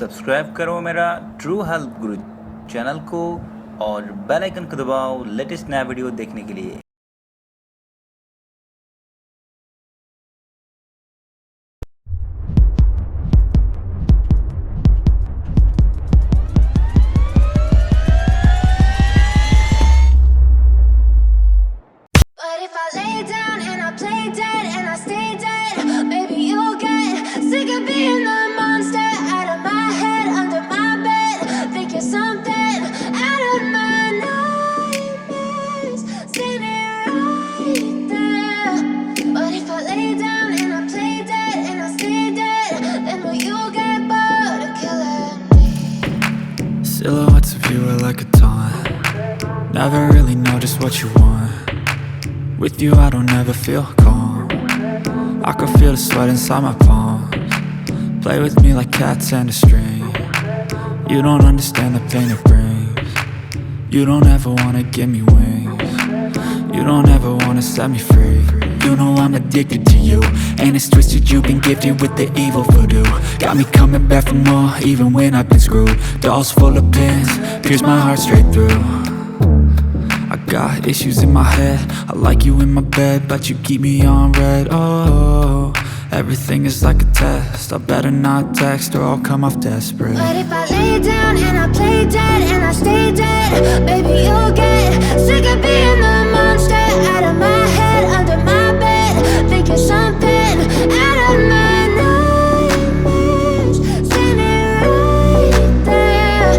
Subscribe करो मेरा true help गुरु channel को और बेल आइकन को दबाओ लेटेस्ट नया वीडियो देखने के लिए। But if I lay down and I play dead and I stay dead, maybe you'll get sick of being the monster out of my head, under my bed. Think you're something out of my nightmares, standing right there. But if I lay down and I play dead and I stay dead, then will you get bored of killing me? Silhouettes of you are like a taunt. Never really know just what you want. With you I don't ever feel calm. I can feel the sweat inside my palms. Play with me like cats and a string. You don't understand the pain it brings. You don't ever wanna give me wings. You don't ever wanna set me free. You know I'm addicted to you, and it's twisted, you've been gifted with the evil voodoo. Got me coming back for more, even when I've been screwed. Dolls full of pins, pierce my heart straight through. I got issues in my head, I like you in my bed, but you keep me on red. Oh, everything is like a test, I better not text or I'll come off desperate. But if I lay down and I play dead and I stay dead, baby you'll get sick of being the monster out of my head, under my bed. Think you're something out of my nightmares, standing right there.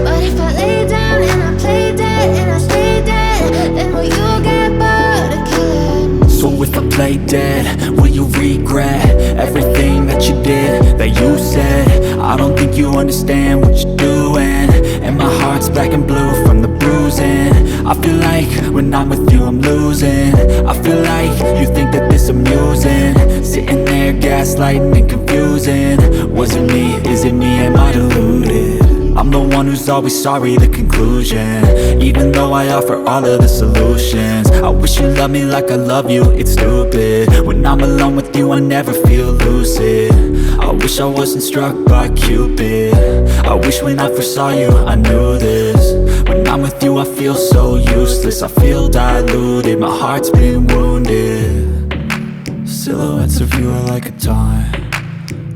But if I lay down and I play dead and I stay dead, then will you get bored of killing me? So if I play dead, will you regret everything that you did, that you said? I don't think you understand what you're doing, and my heart's black and blue from the bruising. I feel like when I'm with you I'm losing. I feel like you think that this amusing, sitting there gaslighting and confusing. Was it me? Is it me? Am I deluded? I'm the one who's always sorry, the conclusion. Even though I offer all of the solutions, I wish you loved me like I love you, it's stupid. When I'm alone with you I never feel lucid. I wish I wasn't struck by Cupid. I wish when I first saw you I knew this. When I'm with you I feel so useless, I feel diluted, my heart's been wounded. Silhouettes of you are like a taunt.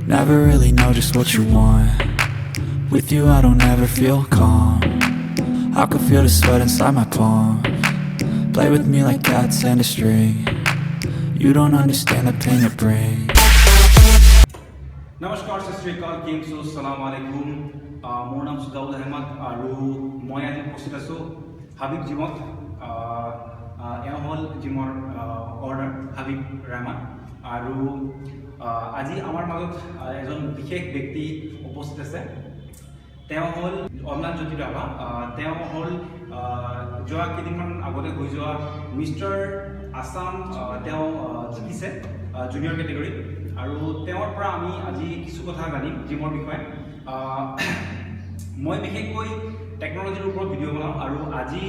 Never really know just what you want. With you I don't ever feel calm. I can feel the sweat inside my palms. Play with me like cats and a string. You don't understand the pain it brings. নমস্কাৰ সত শ্ৰী আকাল কেমছো সালাম আলাইকুম মোৰ নাম সুদাউল আহমদ আৰু মই আজি উপস্থিত আছোঁ হাবিব জিমত এওঁ হ'ল জিমৰ অৰ্ডাৰ হাবিব ৰহমান আৰু আজি আমাৰ মাজত এজন বিশেষ ব্যক্তি উপস্থিত আছে তেওঁ হ'ল অমলান জ্যোতি ৰাভা তেওঁ হ'ল যোৱা কেইদিনমান আগতে হৈ যোৱা মিষ্টাৰ আছাম তেওঁ জিকিছে জুনিয়ৰ কেটেগৰীত আৰু তেওঁৰ পৰা আমি আজি কিছু কথা জানিম জিমৰ বিষয়ে মই বিশেষকৈ টেকন'লজিৰ ওপৰত ভিডিঅ' বনাওঁ আৰু আজি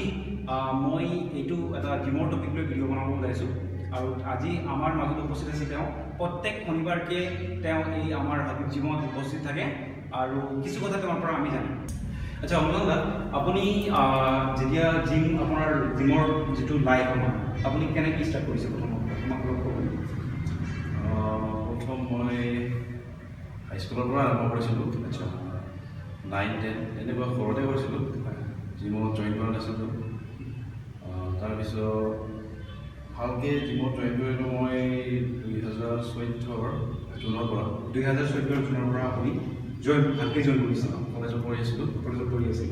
মই এইটো এটা জিমৰ টপিক লৈ ভিডিঅ' বনাব ওলাইছোঁ আৰু আজি আমাৰ মাজত উপস্থিত আছে তেওঁ প্ৰত্যেক শনিবাৰকে তেওঁ এই আমাৰ হাবিব জিমত উপস্থিত থাকে আৰু কিছু কথা তেওঁৰ পৰা আমি জানিম। আচ্ছা অমলান দা, আপুনি যেতিয়া জিম আপোনাৰ জিমৰ যিটো লাইফ আমাৰ আপুনি কেনেকৈ ষ্টাৰ্ট কৰিছে প্ৰথম মই হাইস্কুলৰ পৰা আৰম্ভ কৰিছিলোঁ। আচ্ছা 9-10 এনেকুৱা সৰুতে কৰিছিলোঁ, জিমত জইন কৰা নাছিলোঁ। তাৰপিছত ভালকৈ জিমত জইন কৰিলোঁ মই 2014 জুনৰ পৰা। 2014 জুনৰ পৰা আপুনি ভালকৈ জইন কৰিছে? কলেজত পঢ়ি আছিলোঁ। কলেজত পঢ়ি আছে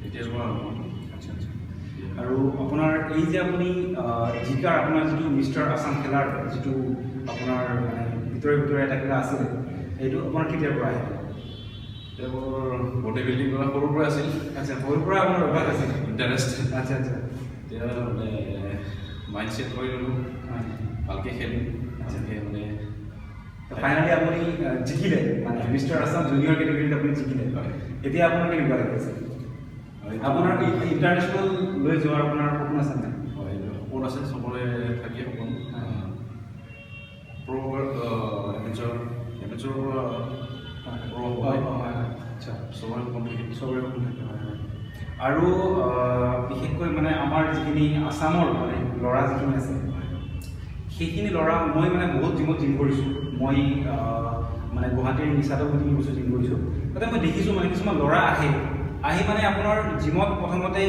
তেতিয়াৰ পৰা আৰম্ভ। আচ্ছা আচ্ছা। আৰু আপোনাৰ এই যে আপুনি জিকাৰ আপোনাৰ যিটো মিষ্টাৰ আছাম খেলাৰ যিটো আপোনাৰ মানে ভিতৰে এটা কিবা আছিলে এইটো আপোনাৰ কেতিয়াৰ পৰা আহিল? তেওঁৰ বডি বিল্ডিং কৰা সৰুৰ পৰা আছিল। আচ্ছা, সৰুৰ পৰা আপোনাৰ অভ্যাস আছিল, ইণ্টাৰেষ্ট। আচ্ছা আচ্ছা। এতিয়া মানে মাইণ্ড ছেট কৰি ল'লোঁ, ভালকৈ খেলিম। ভালকৈ মানে ফাইনেলি আপুনি জিকিলে, মানে মিষ্টাৰ আছাম জুনিয়ৰ কেটেগৰীত আপুনি জিকিলে। এতিয়া আপোনাৰ কেনেকুৱা লাগিছে? আপোনাৰ ইণ্টাৰনেশ্যনেল লৈ যোৱাৰ আপোনাৰ সপোন আছে নাই? হয়, সপোন আছে, চবৰে থাকে সপোন। এমেচৰৰ পৰা আচ্ছা চবৰে সপোন থাকে। চবৰে সপোন থাকে হয় হয়। আৰু বিশেষকৈ মানে আমাৰ যিখিনি আছামৰ মানে ল'ৰা যিখিনি আছে সেইখিনি ল'ৰা মই মানে বহুত জিমত জিম কৰিছোঁ। মই মানে গুৱাহাটীৰ নিচাদত 3 বছৰ জিম কৰিছোঁ। তাতে মই দেখিছোঁ মানে কিছুমান ল'ৰা আহি মানে আপোনাৰ জিমত প্ৰথমতে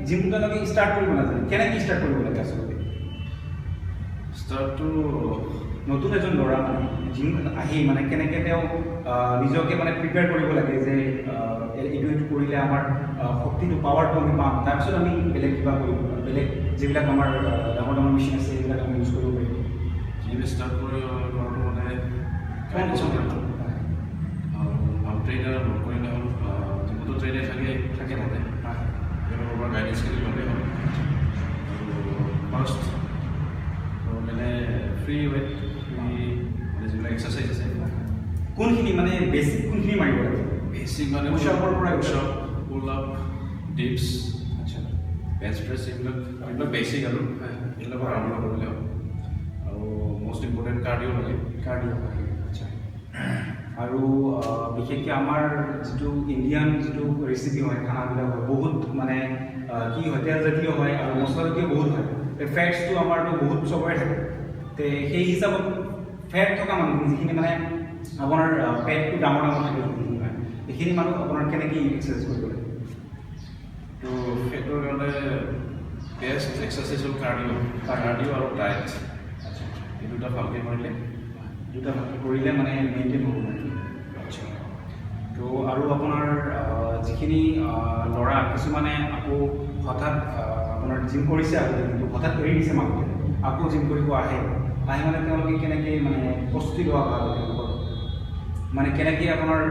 জিমটো তেওঁলোকে ষ্টাৰ্ট কৰিব নাজানে। কেনেকৈ ষ্টাৰ্ট কৰিব লাগে আচলতে? ষ্টাৰ্টটো নতুন এজন ল'ৰা মানে জিম আহি মানে কেনেকৈ তেওঁ নিজকে মানে প্ৰিপেয়াৰ কৰিব লাগে যে এইটো কৰিলে আমাৰ শক্তিটো পাৱাৰটো আমি পাম, তাৰপিছত আমি বেলেগ কিবা কৰিব বেলেগ যিবিলাক আমাৰ ডাঙৰ ডাঙৰ মেচিন আছে সেইবিলাক আমি ইউজ কৰিব পাৰিম। জিম ষ্টাৰ্ট কৰাটো মানে কিমান বছৰ হ'ল? ভাল ট্ৰেইনাৰ নকৰিলে হ'ল। জিমতো ট্ৰেইনাৰ থাকে মানে তেওঁলোকৰ পৰা গাইডেঞ্চখিনি ল'লেই হ'ল। আৰু ফাৰ্ষ্ট মানে ফ্ৰী ৱেট মানে যিবিলাক এক্সাৰচাইজ আছে কোনখিনি মানে বেছিক কোনখিনি মাৰিব লাগে? বেছিক মানে পুছ-আপৰ পৰা পুছ-আপ, পুল-আপ, ডিপছ, আচ্ছা বেঞ্চ প্ৰেছ এইবিলাক বেছিক আৰু এইবিলাকৰ আৰম্ভ কৰিলে হ'ল। আৰু মষ্ট ইম্পৰ্টেণ্ট কাৰ্ডিঅ' লাগে। কাৰ্ডিঅ' আচ্ছা। আৰু বিশেষকৈ আমাৰ যিটো ইণ্ডিয়ান যিটো ৰেচিপি হয় খানাবিলাক হয় বহুত মানে কি হয় তেলজাতীয় হয় আৰু মছলাজাতীয় বহুত হয়। ফেটছটো আমাৰতো বহুত চবৰে থাকে। তে সেই হিচাপত ফেট থকা মানুহখিনি যিখিনি মানে আপোনাৰ পেটটো ডাঙৰ থাকে সেইখিনি মানুহ আপোনাৰ কেনেকৈ এক্সাৰচাইজ কৰিব লাগে? তো সেইটোৰ কাৰণে বেষ্ট এক্সাৰচাইজ হ'ল কাৰ্ডিঅ' আৰু ডায়েট। আচ্ছা এই দুটা ভালকৈ কৰিলে দুটা ভালকৈ কৰিলে মানে মেইনটেইন হ'ব লাগে। আচ্ছা তো আৰু আপোনাৰ যিখিনি ল'ৰা কিছুমানে আকৌ হঠাৎ আপোনাৰ জিম কৰিছে আগতে কিন্তু হঠাৎ এৰি দিছে মাজতে আকৌ জিম কৰিব আহি মানে তেওঁলোকে কেনেকৈ মানে প্ৰস্তুতি লোৱা ভাল হয় তেওঁলোকৰ মানে কেনেকৈ আপোনাৰ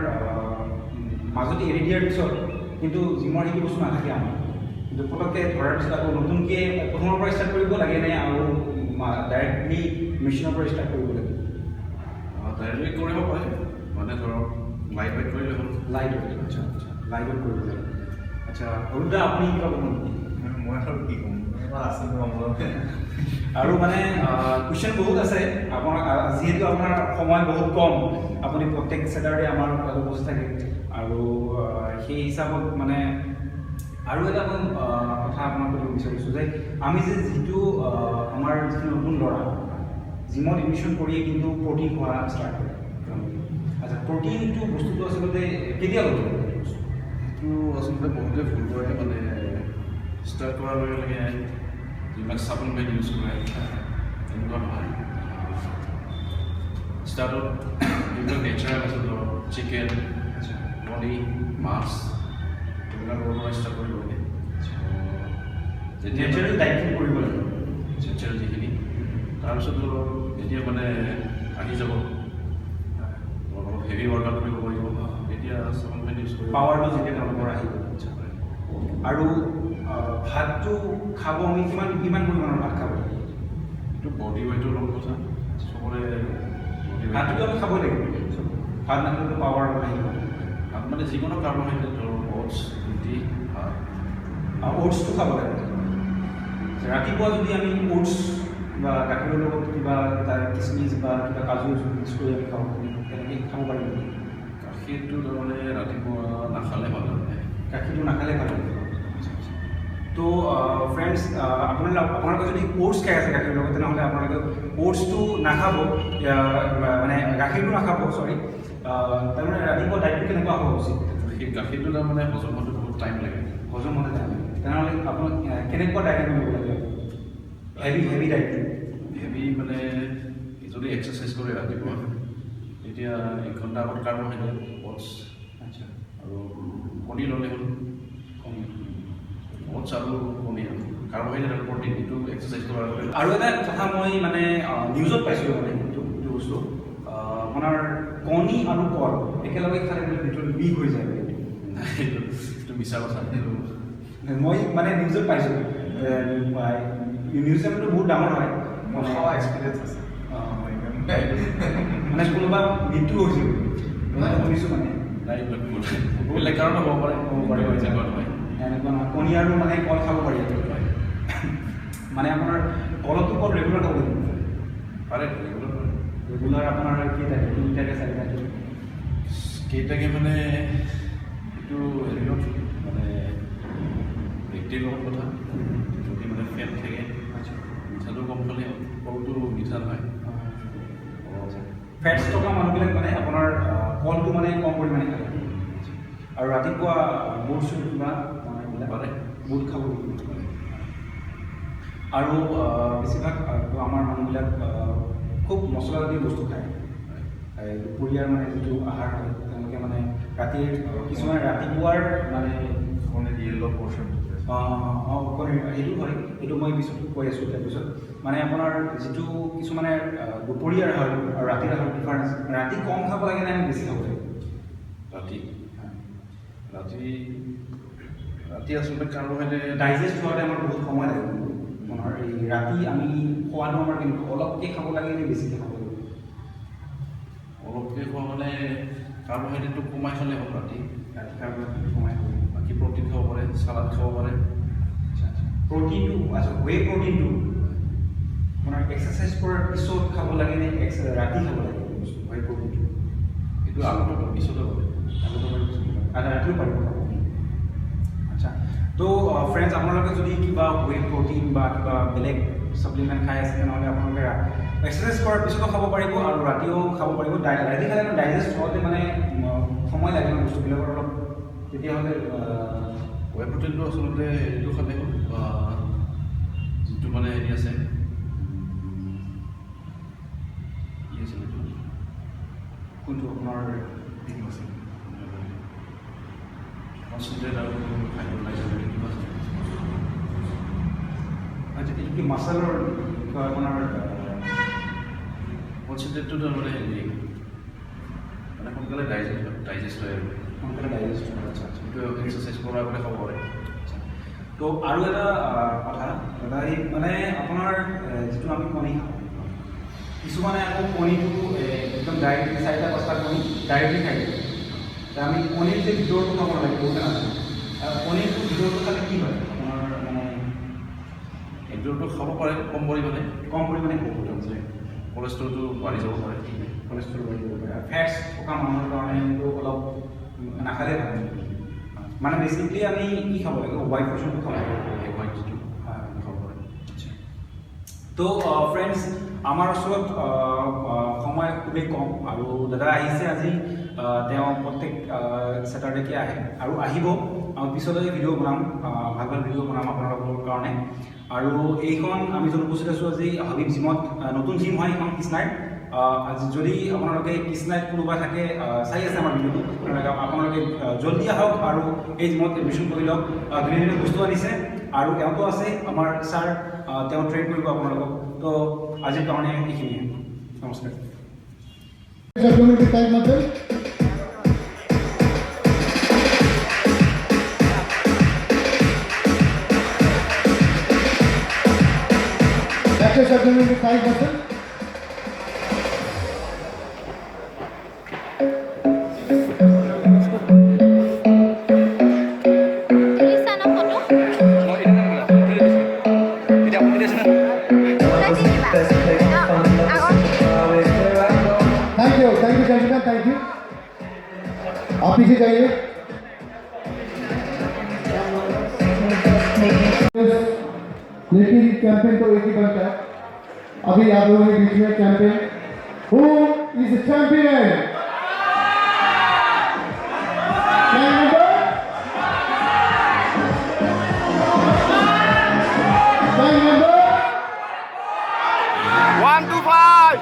মাজতে এৰি দিয়াৰ পিছত কিন্তু জিমৰ সেইটো বস্তু নাথাকে আমাৰ কিন্তু পটককৈ ধৰাৰ পিছত আকৌ নতুনকৈ প্ৰথমৰ পৰা ষ্টাৰ্ট কৰিব লাগে নে আৰু ডাইৰেক্টলি মেচিনৰ পৰা ষ্টাৰ্ট কৰিব লাগে? ডাইৰেক্টলি কৰিব পাৰে মানে ধৰক লাইট ৱেইট কৰিলে হ'ল। লাইট ৱেইট আচ্ছা আচ্ছা লাইট ৱেইট কৰিব লাগে। আচ্ছা অৰুণদা আপুনি কিবা ক'ব নেকি? মই আৰু কি ক'ম আছে আৰু মানে কুৱেশ্যন বহুত আছে আপোনাৰ যিহেতু আপোনাৰ সময় বহুত কম আপুনি প্ৰত্যেক ছেটাৰডে আমাৰ উপস্থিত থাকে আৰু সেই হিচাপত মানে আৰু এটা কথা আপোনাক ক'ব বিচাৰিছোঁ যে আমি যে যিটো আমাৰ যিটো নতুন ল'ৰা জিমত এডমিশ্যন কৰিয়ে কিন্তু প্ৰ'টিন খোৱা ষ্টাৰ্ট কৰে। আচ্ছা প্ৰ'টিনটো বস্তুটো আচলতে কেতিয়া ল'ব? সেইটো আচলতে বহুতে ভুল কৰে মানে ষ্টাৰ্ট কৰাৰ লগে লগে যিবিলাক ছাপ্লিমেণ্ট ইউজ কৰে তেনেকুৱা নহয়। ষ্টাৰ্টত যিবিলাক নেচাৰেল আছে ধৰক চিকেন, কণী, মাছ এইবিলাকৰ পৰা ষ্টাৰ্ট কৰিব লাগে। যেতিয়া নেচাৰেল ডাইটিং কৰিব লাগে নেচাৰেল যিখিনি তাৰপিছত ধৰক যেতিয়া মানে আহি যাব অলপ হেভি ৱৰ্কআউট কৰিব পাৰিব তেতিয়া ছাপ্লিমেণ্ট ইউজ কৰিব পাৱাৰটো যেতিয়া তেওঁলোকৰ আহিব। আৰু ভাতটো খাব আমি কিমান পৰিমাণৰ ভাত খাব লাগে? এইটো বডি ৱেইটৰ লগত কথা চবৰে ভাতটোতো আমি খাবই লাগিব ভাত নাখালেতো পাৱাৰ নাহিব। ভাত মানে যিকোনো কাৰ্বহাইড্ৰেট ধৰক অ'টছ, ৰুটি, ভাত আৰু অ'টছটো খাব লাগে। ৰাতিপুৱা যদি আমি অ'টছ বা গাখীৰৰ লগত কিবা তাৰ কিচমিচ বা কিবা কাজু মিক্স কৰি আমি খাওঁ তেনেকৈ খাব পাৰিম। গাখীৰটো তাৰমানে ৰাতিপুৱা নাখালে ভাল মানে গাখীৰটো নাখালে ভাল লাগিব। তো ফ্ৰেণ্ডছ আপোনালোকে যদি অ'টছ খাই আছে গাখীৰৰ লগত তেনেহ'লে আপোনালোকে অ'টছটো নাখাব মানে গাখীৰটো নাখাব চৰি তাৰমানে ৰাতিপুৱা ডাইটটো কেনেকুৱা হ'ব উচিত? সেই গাখীৰটো তাৰমানে হজম হওঁতে বহুত টাইম লাগে। হজম হ'লে তেনেহ'লে আপোনাক কেনেকুৱা ডাইট কৰিব লাগে? হেভি ডাইট হেভি মানে যদি এক্সাৰচাইজ কৰে ৰাতিপুৱা তেতিয়া 1 ঘণ্টা আগত কাৰ্বহাইড্ৰেট অ'টছ আচ্ছা আৰু কণী ল'লে হ'ল। অ'টছ আৰু কণী আৰু কাৰ্বহাইড্ৰেট আৰু প্ৰ'টিন এইটো এক্সাৰচাইজ কৰাৰ লগে আৰু এটা কথা মই মানে নিউজত পাইছিলোঁ মানে এইটো বস্তু আপোনাৰ কণী আৰু কল একেলগে খালে মানে ভিতৰত বিষ হৈ যায়। এইটো মিছা কথা। মই মানে নিউজত পাইছিলোঁ নিউজ চেনেলটো বহুত ডাঙৰ হয় মোৰ খোৱা এক্সপিৰিয়েঞ্চ আছে মানে কোনোবা মৃত্যু হৈছিল শুনিছোঁ মানে নাই বেলেগ কাৰণ হ'ব পাৰে এনেকুৱা নহয়। এনেকুৱা নহয় কণী আৰু মানে কল খাব পাৰি মানে আপোনাৰ কলতো কল ৰেগুলাৰ খাব লাগিব পাৰে ৰেগুলাৰ আপোনাৰ কেইটাকে 3টাকে 4টাকে কেইটাকে মানে আৰু ৰাতিপুৱা বুট চুট কিবা মানে এইবিলাক পাৰে। বুট খাব লাগিব আৰু বেছিভাগ আমাৰ মানুহবিলাক খুব মছলাজাতীয় বস্তু খায় দুপৰীয়াৰ মানে যিটো আহাৰ হয় তেওঁলোকে মানে ৰাতিৰ কিছুমানে ৰাতিপুৱাৰ মানে মানে য়েল্লো পৰ্চন সেইটো হয় সেইটো মই পিছত কৈ আছোঁ তাৰপিছত মানে আপোনাৰ যিটো কিছুমানে দুপৰীয়াৰ আহাৰ আৰু ৰাতিৰ আহাৰ ডিফাৰেঞ্চ ৰাতি কম খাব লাগে নে বেছি খাব লাগে ৰাতি ৰাতি আচলতে কাৰ্বহাইড্ৰেট ডাইজেষ্ট হোৱাতে আমাৰ বহুত সময় লাগে আপোনাৰ এই ৰাতি আমি খোৱাটো আমাৰ কিন্তু অলপকৈ খাব লাগে নে বেছিকৈ খাব লাগে অলপকৈ খোৱা মানে কাৰ্বহাইড্ৰেটটো কমাই খালে হ'ল ৰাতি ৰাতি কাৰ্বহাইড্ৰেট কমাই খাব লাগে বাকী প্ৰটিন খাব পাৰে চালাড খাব পাৰে প্ৰটিনটো আচ্ছা ৱে প্ৰটিনটো আপোনাৰ এক্সাৰচাইজ কৰাৰ পিছত খাব লাগে নে ৰাতি খাব লাগে ৱে প্ৰটিনটো এইটো আগতে পিছতে কৰে ৰাতিও পাৰিব খাব আচ্ছা তো ফ্ৰেণ্ডছ আপোনালোকে যদি কিবা ৱে প্ৰটিন বা কিবা বেলেগ ছাপ্লিমেণ্ট খাই আছে তেনেহ'লে আপোনালোকে এক্সাৰচাইজ কৰাৰ পিছতো খাব পাৰিব আৰু ৰাতিও খাব পাৰিব ৰাতি খালে ডাইজেষ্ট হোৱাতে মানে সময় লাগে বস্তুবিলাকৰ অলপ তেতিয়াহ'লে ৱে প্ৰটিনটো আচলতে এইটো খালে হ'ল যিটো মানে হেৰি আছে কি আছিল এইটো কোনটো আপোনাৰ কি আছে কনচেনট্ৰেট আৰু হাইড্ৰলাইজাৰ কিবা আছে আচ্ছা এইটো কি মাছালৰ আপোনাৰ কনচেনট্ৰেটটো তাৰমানে হেৰি মানে সোনকালে ডাইজেষ্ট হয় আৰু সোনকালে ডাইজেষ্ট হয় আচ্ছা আচ্ছা সেইটো এক্সাৰচাইজ কৰাৰ আগতে খাব পাৰে তো আৰু এটা কথা দাদা এই মানে আপোনাৰ যিটো আমি কণী খাওঁ কিছুমানে আকৌ কণীটো একদম ডাইৰেক্টলি 4-5টা কণী ডাইৰেক্টলি খাই দিয়ে এতিয়া আমি কণীৰ যে ভিতৰটো খাব নালাগে বহুতে নাজানে কণীৰটো ভিতৰটো খালে কি হয় আপোনাৰ মানে এগটো খাব পাৰে কম পৰিমাণে কম পৰিমাণে খাব কলেষ্ট্ৰলটো বাঢ়ি যাব পাৰে কলেষ্ট্ৰল বাঢ়ি যাব পাৰে ফেটছ থকা মানুহৰ কাৰণে কিন্তু অলপ নাখালে ভাল মানে বেচিকলি আমি কি খাব লাগে হোৱাইট পৰ্চনটো খাব লাগে হোৱাইট যিটো খাব পাৰে তো ফ্ৰেণ্ডছ আমাৰ ওচৰত সময় খুবেই কম আৰু দাদা আহিছে আজি তেওঁ প্ৰত্যেক ছেটাৰডেকে আহে আৰু আহিব পিছলৈ ভিডিঅ' বনাম ভাল ভাল ভিডিঅ' বনাম আপোনালোকৰ কাৰণে আৰু এইখন আমি য'ত উপস্থিত আছোঁ আজি হাবিব জিমত নতুন জিম হয় এইখন কৃষ্ণাইত আজি যদি আপোনালোকে কৃষ্ণাইত কোনোবা থাকে চাই আছে আমাৰ ভিডিঅ'টো আপোনালোকে জলদি আহক আৰু এই জিমত এডমিশ্যন কৰি লওক ধুনীয়া ধুনীয়া বস্তু আনিছে আৰু তেওঁতো আছে আমাৰ ছাৰ তেওঁ ট্ৰেইন কৰিব আপোনালোকক তো আজিৰ কাৰণে এইখিনিয়ে নমস্কাৰ थैंक यू गentlemen, थैंक यू। आप पीछे जाइए। लेकिन चैंपियन तो एक ही बनता है। अभी आप लोगों के बीच में champion who is champion One, two, five.